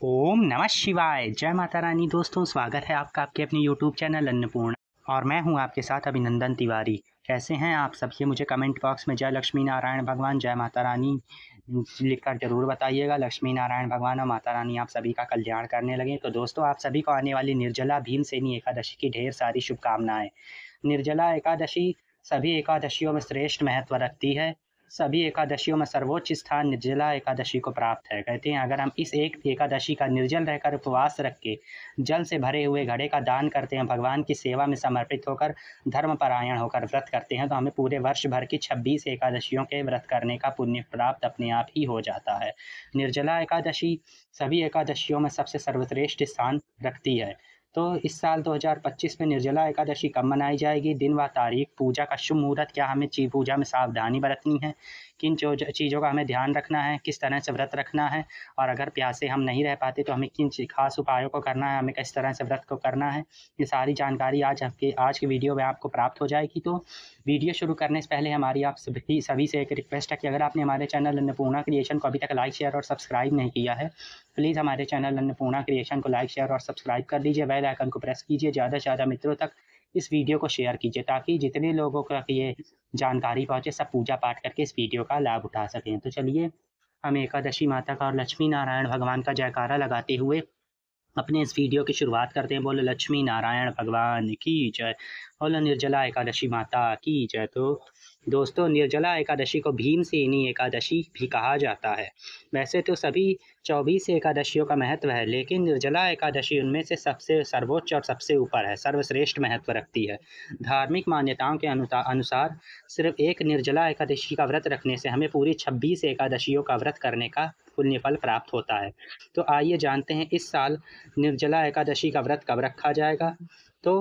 ओम नमः शिवाय। जय माता रानी। दोस्तों, स्वागत है आपका आपके अपने यूट्यूब चैनल अन्नपूर्णा और मैं हूं आपके साथ अभिनंदन तिवारी। कैसे हैं आप सब? ये मुझे कमेंट बॉक्स में जय लक्ष्मी नारायण भगवान, जय माता रानी लिखकर जरूर बताइएगा। लक्ष्मी नारायण भगवान और माता रानी आप सभी का कल्याण करने लगे। तो दोस्तों, आप सभी को आने वाली निर्जला भीमसेनी एकादशी की ढेर सारी शुभकामनाएं। निर्जला एकादशी सभी एकादशियों में श्रेष्ठ महत्व रखती है। सभी एकादशियों में सर्वोच्च स्थान निर्जला एकादशी को प्राप्त है। कहते हैं, अगर हम इस एक एकादशी का निर्जल रहकर उपवास रख के जल से भरे हुए घड़े का दान करते हैं, भगवान की सेवा में समर्पित होकर, धर्मपरायण होकर व्रत करते हैं, तो हमें पूरे वर्ष भर की 26 एकादशियों के व्रत करने का पुण्य प्राप्त अपने आप ही हो जाता है। निर्जला एकादशी सभी एकादशियों में सबसे सर्वश्रेष्ठ स्थान रखती है। तो इस साल 2025 में निर्जला एकादशी कब मनाई जाएगी, दिन व तारीख, पूजा का शुभ मुहूर्त, क्या हमें पूजा में सावधानी बरतनी है, किन चीज़ों का हमें ध्यान रखना है, किस तरह से व्रत रखना है, और अगर प्यासे हम नहीं रह पाते तो हमें किन खास उपायों को करना है, हमें किस तरह से व्रत को करना है, ये सारी जानकारी आज की वीडियो में आपको प्राप्त हो जाएगी। तो वीडियो शुरू करने से पहले हमारी आप सभी से एक रिक्वेस्ट है कि अगर आपने हमारे चैनल अन्नपूर्णा क्रिएशन को अभी तक लाइक, शेयर और सब्सक्राइब नहीं किया है, प्लीज़ हमारे चैनल अन्नपूर्णा क्रिएशन को लाइक, शेयर और सब्सक्राइब कर लीजिए। बेल आइकन को प्रेस कीजिए, ज़्यादा से ज़्यादा मित्रों तक इस वीडियो को शेयर कीजिए ताकि जितने लोगों को ये जानकारी पहुँचे, सब पूजा पाठ करके इस वीडियो का लाभ उठा सकें। तो चलिए, हम एकादशी माता का और लक्ष्मी नारायण भगवान का जयकारा लगाते हुए अपने इस वीडियो की शुरुआत करते हैं। बोलो लक्ष्मी नारायण भगवान की जय, बोलो निर्जला एकादशी माता की जय। तो दोस्तों, निर्जला एकादशी को भीमसेनी एकादशी भी कहा जाता है। वैसे तो सभी 24 एकादशियों का महत्व है, लेकिन निर्जला एकादशी उनमें से सबसे सर्वोच्च और सबसे ऊपर है, सर्वश्रेष्ठ महत्व रखती है। धार्मिक मान्यताओं के अनुसार सिर्फ एक निर्जला एकादशी का व्रत रखने से हमें पूरी 26 एकादशियों का व्रत करने का पुण्य फल प्राप्त होता है। तो आइए जानते हैं इस साल निर्जला एकादशी का व्रत कब रखा जाएगा। तो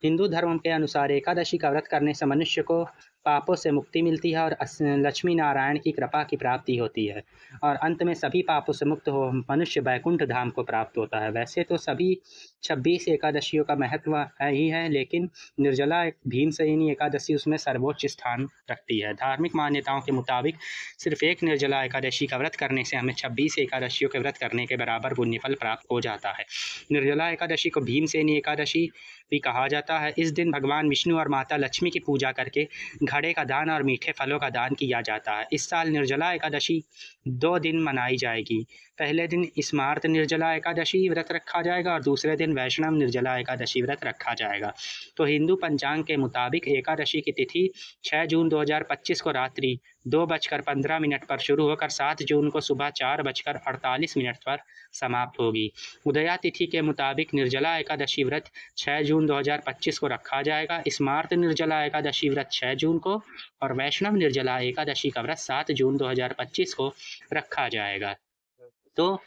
हिंदू धर्म के अनुसार एकादशी का व्रत करने से मनुष्य को पापों से मुक्ति मिलती है और लक्ष्मी नारायण की कृपा की प्राप्ति होती है, और अंत में सभी पापों से मुक्त हो मनुष्य वैकुंठ धाम को प्राप्त होता है। वैसे तो सभी 26 एकादशियों का महत्व है ही है, लेकिन निर्जला भीमसेनी एकादशी उसमें सर्वोच्च स्थान रखती है। धार्मिक मान्यताओं के मुताबिक सिर्फ एक निर्जला एकादशी का व्रत करने से हमें 26 एकादशियों के व्रत करने के बराबर पुण्य फल प्राप्त हो जाता है। निर्जला एकादशी को भीमसेनी एकादशी भी कहा जाता है। इस दिन भगवान विष्णु और माता लक्ष्मी की पूजा करके घड़े का दान और मीठे फलों का दान किया जाता है। इस साल निर्जला एकादशी 2 दिन मनाई जाएगी। पहले दिन स्मार्त निर्जला एकादशी व्रत रखा जाएगा और दूसरे दिन वैष्णव निर्जला एकादशी व्रत रखा जाएगा। तो हिंदू पंचांग के मुताबिक एकादशी की तिथि 6 जून 2025 को रात्रि 2:15 पर शुरू होकर 7 जून को सुबह 4:48 पर समाप्त होगी। उदया तिथि के मुताबिक निर्जला एकादशी व्रत 6 जून 2025 को रखा जाएगा। स्मार्त निर्जला एकादशी व्रत 6 जून को और वैष्णव निर्जला एकादशी का व्रत 7 जून 2025 को रखा जाएगा। तो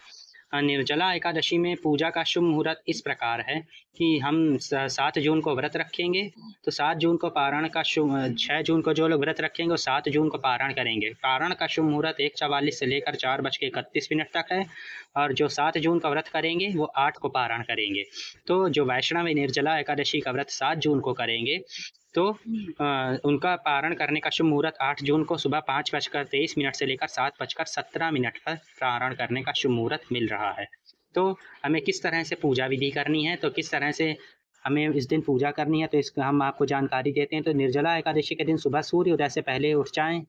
निर्जला एकादशी में पूजा का शुभ मुहूर्त इस प्रकार है कि हम 7 जून को व्रत रखेंगे, तो 7 जून को पारण का शुभ, 6 जून को जो लोग व्रत रखेंगे वो 7 जून को पारण करेंगे। पारण का शुभ मुहूर्त 1:44 से लेकर 4:31 तक है, और जो 7 जून का व्रत करेंगे वो 8 को पारण करेंगे। तो जो वैष्णव निर्जला एकादशी का व्रत 7 जून को करेंगे तो उनका पारण करने का शुभ मुहूर्त 8 जून को सुबह 5:23 से लेकर 7:17 पर पारण करने का शुभ मुहूर्त मिल रहा है। तो हमें किस तरह से पूजा विधि करनी है, तो किस तरह से हमें इस दिन पूजा करनी है, तो इसका हम आपको जानकारी देते हैं। तो निर्जला एकादशी के दिन सुबह सूर्योदय से पहले उठ जाएं,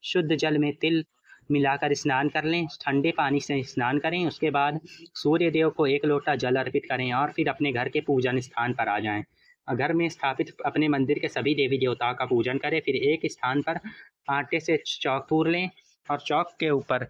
शुद्ध जल में तिल मिलाकर स्नान कर लें, ठंडे पानी से स्नान करें, उसके बाद सूर्य देव को 1 लोटा जल अर्पित करें और फिर अपने घर के पूजन स्थान पर आ जाएं। घर में स्थापित अपने मंदिर के सभी देवी देवताओं का पूजन करें। फिर एक स्थान पर आटे से चौक पूर लें और चौक के ऊपर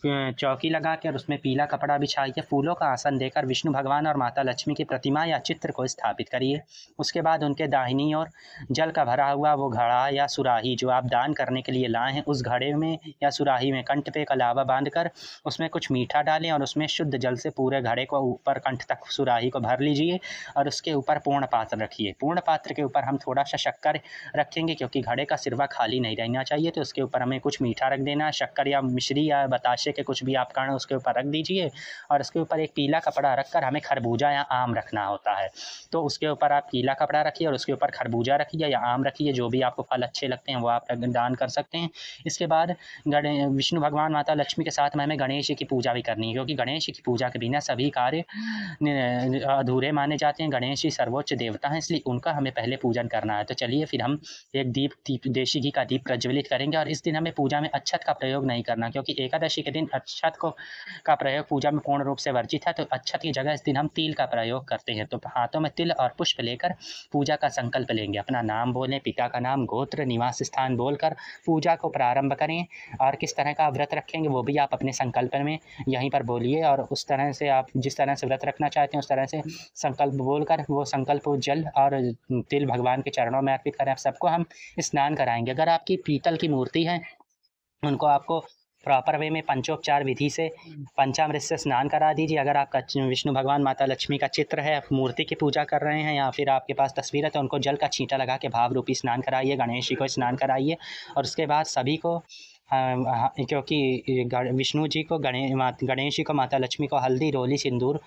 चौकी लगा कर उसमें पीला कपड़ा बिछाइए, फूलों का आसन देकर विष्णु भगवान और माता लक्ष्मी की प्रतिमा या चित्र को स्थापित करिए। उसके बाद उनके दाहिनी ओर जल का भरा हुआ वो घड़ा या सुराही जो आप दान करने के लिए लाए हैं, उस घड़े में या सुराही में कंठ पे कलावा बांधकर उसमें कुछ मीठा डालें और उसमें शुद्ध जल से पूरे घड़े को ऊपर कंठ तक सुराही को भर लीजिए और उसके ऊपर पूर्ण पात्र रखिए। पूर्ण पात्र के ऊपर हम थोड़ा सा शक्कर रखेंगे क्योंकि घड़े का सिरवा खाली नहीं रहना चाहिए, तो उसके ऊपर हमें कुछ मीठा रख देना है। शक्कर या मिश्री या बताशे के कुछ भी आप कर्ण उसके ऊपर रख दीजिए और उसके ऊपर एक पीला कपड़ा रख कर हमें खरबूजा या आम रखना होता है। तो उसके ऊपर आप पीला कपड़ा रखिए और उसके ऊपर खरबूजा रखिए या आम रखिए, जो भी आपको फल अच्छे लगते हैं वो आप दान कर सकते हैं। इसके बाद विष्णु भगवान, माता लक्ष्मी के साथ में हमें गणेश जी की पूजा भी करनी है, क्योंकि गणेश जी की पूजा के बिना सभी कार्य अधूरे माने जाते हैं। गणेश जी सर्वोच्च देवता हैं, इसलिए उनका हमें पहले पूजन करना है। तो चलिए फिर हम एक दीप देशी घी का दीप प्रज्वलित करेंगे। और इस दिन हमें पूजा में अक्षत का प्रयोग नहीं करना, क्योंकि एकादशी के दिन अक्षत का प्रयोग पूजा में पूर्ण रूप से वर्जित है। तो अक्षत की जगह इस दिन हम तिल का प्रयोग करते हैं। तो हाथों में तिल और पुष्प लेकर पूजा का संकल्प लेंगे, अपना नाम बोलें, पिता का नाम, गोत्र, निवास स्थान बोलकर पूजा को प्रारंभ करें। और किस तरह का व्रत रखेंगे वो भी आप अपने संकल्प में यहीं पर बोलिए, और उस तरह से आप जिस तरह से व्रत रखना चाहते हैं उस तरह से संकल्प बोलकर वो संकल्प जल और तिल भगवान के चरणों में अर्पित करें। आप सबको हम स्नान कराएंगे। अगर आपकी पीतल की मूर्ति है उनको आपको प्रॉपर वे में पंचोपचार विधि से पंचामृत से स्नान करा दीजिए। अगर आपका विष्णु भगवान, माता लक्ष्मी का चित्र है, आप मूर्ति की पूजा कर रहे हैं या फिर आपके पास तस्वीर है, तो उनको जल का छींटा लगा के भाव रूपी स्नान कराइए, गणेश जी को स्नान कराइए। और उसके बाद सभी को क्योंकि विष्णु जी को गणेश जी को, माता लक्ष्मी को हल्दी, रोली, सिंदूर,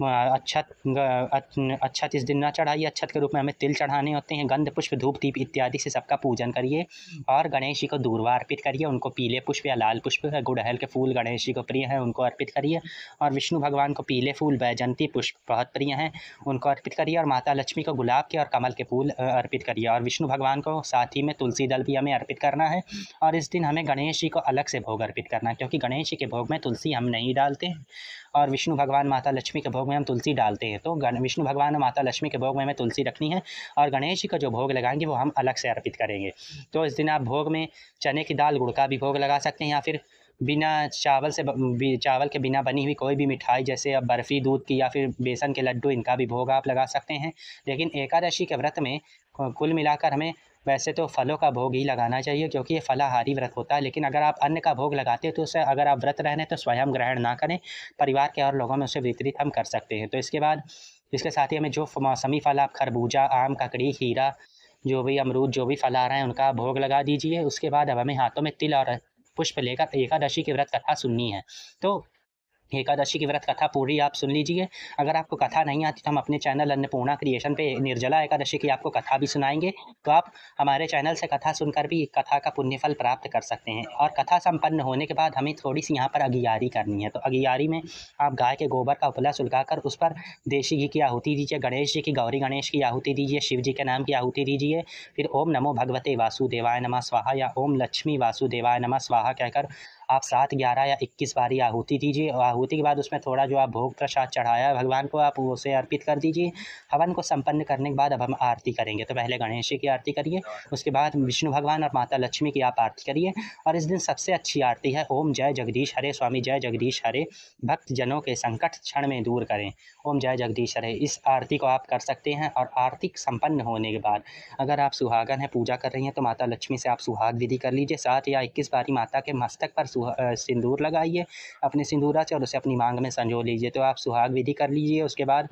अक्षत इस दिन ना चढ़ाइए। अक्षत के रूप में हमें तिल चढ़ाने होते हैं। गंध, पुष्प, धूप, दीप इत्यादि से सबका पूजन करिए और गणेश जी को दूर्वा अर्पित करिए। उनको पीले पुष्प या लाल पुष्प, गुड़हल के फूल गणेश जी को प्रिय हैं, उनको अर्पित करिए। और विष्णु भगवान को पीले फूल, बैजंती पुष्प बहुत प्रिय हैं, उनको अर्पित करिए। और माता लक्ष्मी को गुलाब के और कमल के फूल अर्पित करिए। और विष्णु भगवान को साथ ही में तुलसी दल भी हमें अर्पित करना है। और इस दिन हमें गणेश जी को अलग से भोग अर्पित करना है, क्योंकि गणेश जी के भोग में तुलसी हम नहीं डालते हैं और विष्णु भगवान, माता लक्ष्मी के भोग में हम तुलसी डालते हैं। तो विष्णु भगवान और माता लक्ष्मी के भोग में हमें तुलसी रखनी है और गणेश जी का जो भोग लगाएंगे वो हम अलग से अर्पित करेंगे। तो इस दिन आप भोग में चने की दाल, गुड़ का भी भोग लगा सकते हैं, या फिर बिना चावल के बिना बनी हुई कोई भी मिठाई, जैसे अब बर्फ़ी दूध की या फिर बेसन के लड्डू, इनका भी भोग आप लगा सकते हैं। लेकिन एकादशी के व्रत में कुल मिलाकर हमें वैसे तो फलों का भोग ही लगाना चाहिए, क्योंकि ये फलाहारी व्रत होता है। लेकिन अगर आप अन्न का भोग लगाते हैं तो उसे, अगर आप व्रत रहने तो स्वयं ग्रहण ना करें, परिवार के और लोगों में उसे वितरित हम कर सकते हैं। तो इसके बाद इसके साथ ही हमें जो मौसमी फल, आप खरबूजा, आम, ककड़ी, खीरा, जो भी अमरूद, जो भी फल आ रहे हैं उनका भोग लगा दीजिए। उसके बाद अब हमें हाथों में तिल और पुष्प लेकर एकादशी की व्रत कथा सुननी है। तो एकादशी की व्रत कथा पूरी आप सुन लीजिए। अगर आपको कथा नहीं आती तो हम अपने चैनल अन्नपूर्णा क्रिएशन पे निर्जला एकादशी की आपको कथा भी सुनाएंगे, तो आप हमारे चैनल से कथा सुनकर भी कथा का पुण्यफल प्राप्त कर सकते हैं। और कथा संपन्न होने के बाद हमें थोड़ी सी यहाँ पर अगियारी करनी है। तो अगियारी में आप गाय के गोबर का उपला सुलगाकर उस पर देशी घी की आहुति दीजिए, गणेश जी की, गौरी गणेश की आहुति दीजिए, शिव जी के नाम की आहुति दीजिए। फिर ओम नमो भगवते वासुदेवाय नमः स्वाहा या ओम लक्ष्मी वासुदेवाय नमः स्वाहा कहकर आप 7, 11 या 21 बारी आहुति दीजिए। और आहुति के बाद उसमें थोड़ा जो आप भोग प्रसाद चढ़ाया है भगवान को, आप उसे अर्पित कर दीजिए। हवन को संपन्न करने के बाद अब हम आरती करेंगे। तो पहले गणेश जी की आरती करिए, उसके बाद विष्णु भगवान और माता लक्ष्मी की आप आरती करिए। और इस दिन सबसे अच्छी आरती है ओम जय जगदीश हरे, स्वामी जय जगदीश हरे, भक्त जनों के संकट क्षण में दूर करें, ओम जय जगदीश हरे। इस आरती को आप कर सकते हैं। और आरती संपन्न होने के बाद अगर आप सुहागन हैं, पूजा कर रही हैं, तो माता लक्ष्मी से आप सुहाग विधि कर लीजिए। 7 या 21 बारी माता के मस्तक पर सिंदूर लगाइए अपने सिंदूरा से और उसे अपनी मांग में संजो लीजिए। तो आप सुहाग विधि कर लीजिए उसके बाद।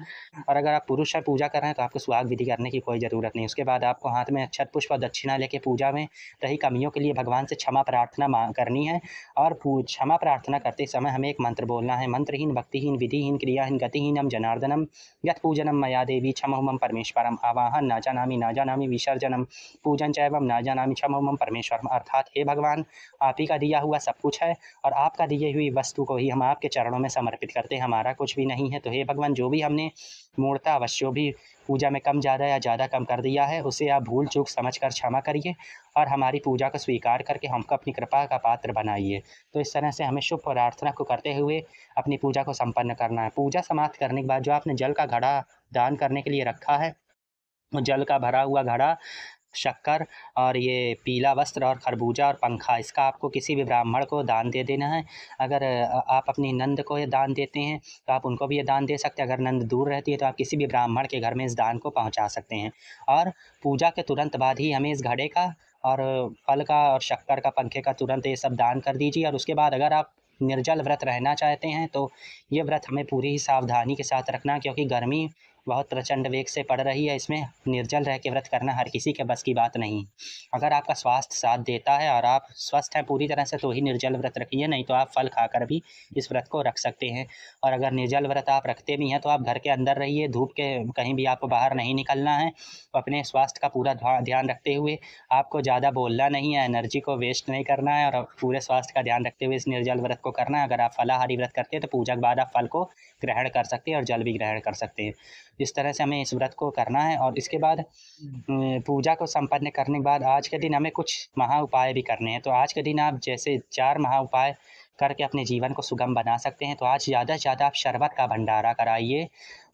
और अगर आप पुरुष है, पूजा कर रहे हैं, तो आपको सुहाग विधि करने की कोई ज़रूरत नहीं। उसके बाद आपको हाथ में अक्षत, पुष्प और दक्षिणा लेके पूजा में रही कमियों के लिए भगवान से क्षमा प्रार्थना करनी है। और क्षमा प्रार्थना करते समय हमें एक मंत्र बोलना है, मंत्रहीन, भक्तिहीन, विधिहीन, क्रियाहीन, गतिहीनम जनार्दनम यत् पूजनम मया देवी क्षमहुमं परमेश्वरम, आवाहन ना जानामि विसर्जनम पूजन चैवम ना जानामि क्षमहुमं परमेश्वरम। अर्थात हे भगवान, आप ही का दिया हुआ सब कुछ है और आपका दिए हुई वस्तु को ही हम आपके चरणों में समर्पित करते हैं, हमारा कुछ भी नहीं है। तो हे भगवान, जो भी हमने मूर्ता अवश्य भी पूजा में कम ज़्यादा या ज़्यादा कम कर दिया है, उसे आप भूल चूक समझकर क्षमा करिए और हमारी पूजा को स्वीकार करके हमको अपनी कृपा का पात्र बनाइए। तो इस तरह से हमें शुभ प्रार्थना को करते हुए अपनी पूजा को संपन्न करना है। पूजा समाप्त करने के बाद जो आपने जल का घड़ा दान करने के लिए रखा है, जल का भरा हुआ घड़ा, शक्कर और ये पीला वस्त्र और खरबूजा और पंखा, इसका आपको किसी भी ब्राह्मण को दान दे देना है। अगर आप अपनी नंद को ये दान देते हैं तो आप उनको भी ये दान दे सकते हैं। अगर नंद दूर रहती है तो आप किसी भी ब्राह्मण के घर में इस दान को पहुंचा सकते हैं। और पूजा के तुरंत बाद ही हमें इस घड़े का और फल का और शक्कर का, पंखे का तुरंत ये सब दान कर दीजिए। और उसके बाद अगर आप निर्जल व्रत रहना चाहते हैं तो ये व्रत हमें पूरी ही सावधानी के साथ रखना, क्योंकि गर्मी बहुत प्रचंड वेग से पड़ रही है। इसमें निर्जल रह के व्रत करना हर किसी के बस की बात नहीं। अगर आपका स्वास्थ्य साथ देता है और आप स्वस्थ हैं पूरी तरह से तो ही निर्जल व्रत रखिए, नहीं तो आप फल खाकर भी इस व्रत को रख सकते हैं। और अगर निर्जल व्रत आप रखते भी हैं तो आप घर के अंदर रहिए, धूप के कहीं भी आपको बाहर नहीं निकलना है। अपने स्वास्थ्य का पूरा ध्यान रखते हुए आपको ज़्यादा बोलना नहीं है, एनर्जी को वेस्ट नहीं करना है और पूरे स्वास्थ्य का ध्यान रखते हुए इस निर्जल व्रत को करना है। अगर आप फलाहारी व्रत करते हैं तो पूजा के बाद आप फल को ग्रहण कर सकते हैं और जल भी ग्रहण कर सकते हैं। इस तरह से हमें इस व्रत को करना है। और इसके बाद पूजा को संपन्न करने के बाद आज के दिन हमें कुछ महा उपाय भी करने हैं। तो आज के दिन आप जैसे 4 महा उपाय करके अपने जीवन को सुगम बना सकते हैं। तो आज ज़्यादा से ज़्यादा आप शरबत का भंडारा कराइए,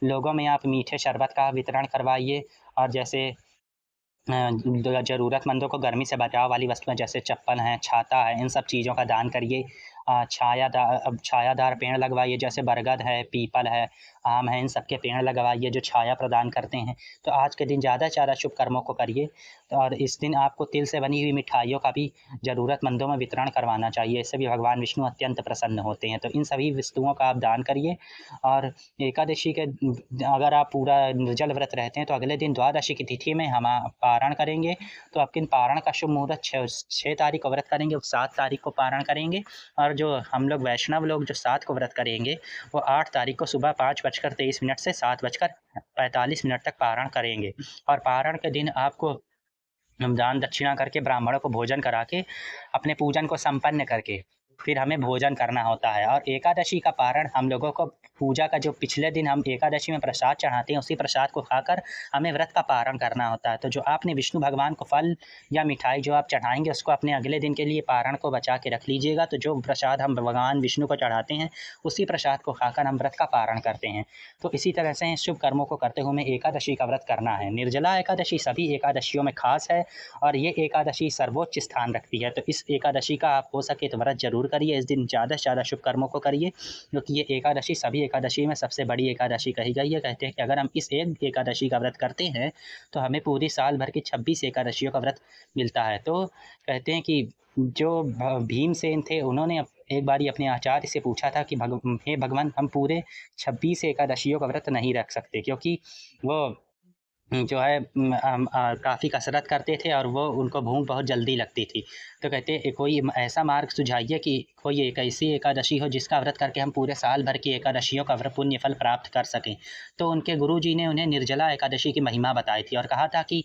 लोगों में आप मीठे शरबत का वितरण करवाइए। और जैसे ज़रूरतमंदों को गर्मी से बचाव वाली वस्तुएँ जैसे चप्पल हैं, छाता है, इन सब चीज़ों का दान करिए। छायादार पेड़ लगवाइए, जैसे बरगद है, पीपल है, आम है, इन सब के पेड़ लगवाइए जो छाया प्रदान करते हैं। तो आज के दिन ज़्यादा से ज़्यादा शुभ कर्मों को करिए। और इस दिन आपको तिल से बनी हुई मिठाइयों का भी ज़रूरतमंदों में वितरण करवाना चाहिए। इससे भी भगवान विष्णु अत्यंत प्रसन्न होते हैं। तो इन सभी वस्तुओं का आप दान करिए। और एकादशी के अगर आप पूरा निर्जल व्रत रहते हैं तो अगले दिन द्वादशी की तिथि में हम पारण करेंगे। तो आपके पारण का शुभ मुहूर्त 6 तारीख को व्रत करेंगे, 7 तारीख को पारण करेंगे। और जो हम लोग वैष्णव लोग जो 7 को व्रत करेंगे वो 8 तारीख को सुबह 5:23 से 7:45 तक पारण करेंगे। और पारण के दिन आपको दान दक्षिणा करके ब्राह्मणों को भोजन करा के अपने पूजन को संपन्न करके फिर हमें भोजन करना होता है। और एकादशी का पारण हम लोगों को पूजा का जो पिछले दिन हम एकादशी में प्रसाद चढ़ाते हैं उसी प्रसाद को खाकर हमें व्रत का पारण करना होता है। तो जो आपने विष्णु भगवान को फल या मिठाई जो आप चढ़ाएंगे उसको अपने अगले दिन के लिए पारण को बचा के रख लीजिएगा। तो जो प्रसाद हम भगवान विष्णु को चढ़ाते हैं उसी प्रसाद को खाकर हम व्रत का पारण करते हैं। तो इसी तरह से शुभ कर्मों को करते हुए हमें एकादशी का व्रत करना है। निर्जला एकादशी सभी एकादशियों में खास है और ये एकादशी सर्वोच्च स्थान रखती है। तो इस एकादशी का आप हो सके तो व्रत जरूर करिए। इस दिन ज़्यादा से ज़्यादा शुभ कर्मों को करिए, क्योंकि ये एकादशी सभी एकादशी में सबसे बड़ी एकादशी कही गई है। कहते हैं कि अगर हम इस एक एकादशी का व्रत करते हैं तो हमें पूरी साल भर की 26 एकादशियों का व्रत मिलता है। तो कहते हैं कि जो भीमसेन थे उन्होंने एक बारी अपने आचार्य से पूछा था कि हे भगवान, हम पूरे 26 एकादशियों का व्रत नहीं रख सकते, क्योंकि वो जो है काफ़ी कसरत करते थे और वो उनको भूख बहुत जल्दी लगती थी। तो कहते कोई ऐसा मार्ग सुझाइए कि कोई एक ऐसी एकादशी हो जिसका व्रत करके हम पूरे साल भर की एकादशियों का पुण्य फल प्राप्त कर सकें। तो उनके गुरुजी ने उन्हें निर्जला एकादशी की महिमा बताई थी और कहा था कि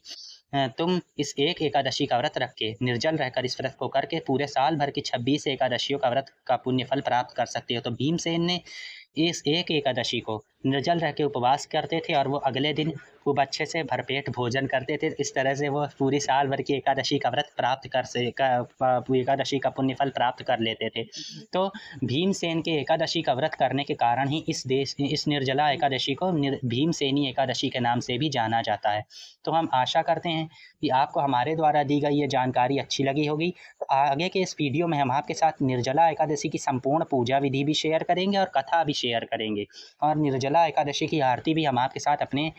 तुम इस एक एकादशी का व्रत रख के निर्जल रहकर इस व्रत को करके पूरे साल भर की 26 एकादशियों का व्रत का पुण्य फल प्राप्त कर सकते हो। तो भीमसेन ने इस एक एकादशी को निर्जल रह के उपवास करते थे और वो अगले दिन खूब अच्छे से भरपेट भोजन करते थे। इस तरह से वो पूरी साल भर की एकादशी का व्रत प्राप्त एकादशी का पुण्य फल प्राप्त कर लेते थे। तो भीमसेन के एकादशी का व्रत करने के कारण ही इस निर्जला एकादशी को भीमसेनी एकादशी के नाम से भी जाना जाता है। तो हम आशा करते हैं कि आपको हमारे द्वारा दी गई ये जानकारी अच्छी लगी होगी। तो आगे के इस वीडियो में हम आपके साथ निर्जला एकादशी की संपूर्ण पूजा विधि भी शेयर करेंगे और कथा भी शेयर करेंगे और निर्जला एकादशी की आरती भी हम आपके साथ अपने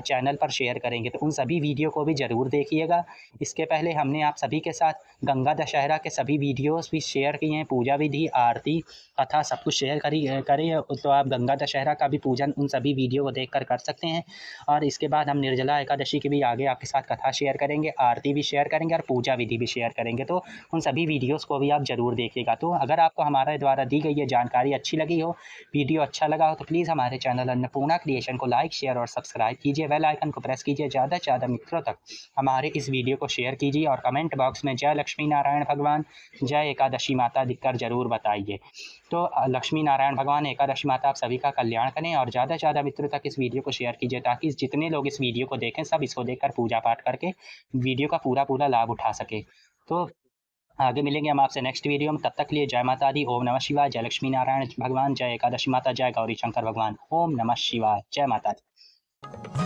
चैनल पर शेयर करेंगे। तो उन सभी वीडियो को भी ज़रूर देखिएगा। इसके पहले हमने आप सभी के साथ गंगा दशहरा के सभी वीडियोस भी शेयर किए हैं, पूजा विधि, आरती, कथा सब कुछ शेयर करें। तो आप गंगा दशहरा का भी पूजन उन सभी वीडियो को देखकर कर सकते हैं। और इसके बाद हम निर्जला एकादशी की भी आगे आपके साथ कथा शेयर करेंगे, आरती भी शेयर करेंगे और पूजा विधि भी शेयर करेंगे। तो उन सभी वीडियोस को भी आप ज़रूर देखिएगा। तो अगर आपको हमारे द्वारा दी गई ये जानकारी अच्छी लगी हो, वीडियो अच्छा लगा हो, तो प्लीज़ हमारे चैनल अन्नपूर्णा क्रिएशन को लाइक, शेयर और सब्सक्राइब कीजिए। बेल आइकन को प्रेस कीजिए। ज़्यादा से ज़्यादा मित्रों तक हमारे इस वीडियो को शेयर कीजिए और कमेंट बॉक्स में जय लक्ष्मी नारायण भगवान, जय एकादशी माता लिखकर ज़रूर बताइए। तो लक्ष्मी नारायण भगवान, एकादशी माता आप सभी का कल्याण करें और ज़्यादा से ज़्यादा मित्रों तक इस वीडियो को शेयर कीजिए ताकि जितने लोग इस वीडियो को देखें सब इसको देखकर पूजा पाठ करके वीडियो का पूरा लाभ उठा सके। तो आगे मिलेंगे हम आपसे नेक्स्ट वीडियो में। तब तक के लिए जय माता दी, ओम नमः शिवाय, जय लक्ष्मी नारायण भगवान, जय एकादशी माता, जय गौरी शंकर भगवान, ओम नमः शिवाय, जय माता दी।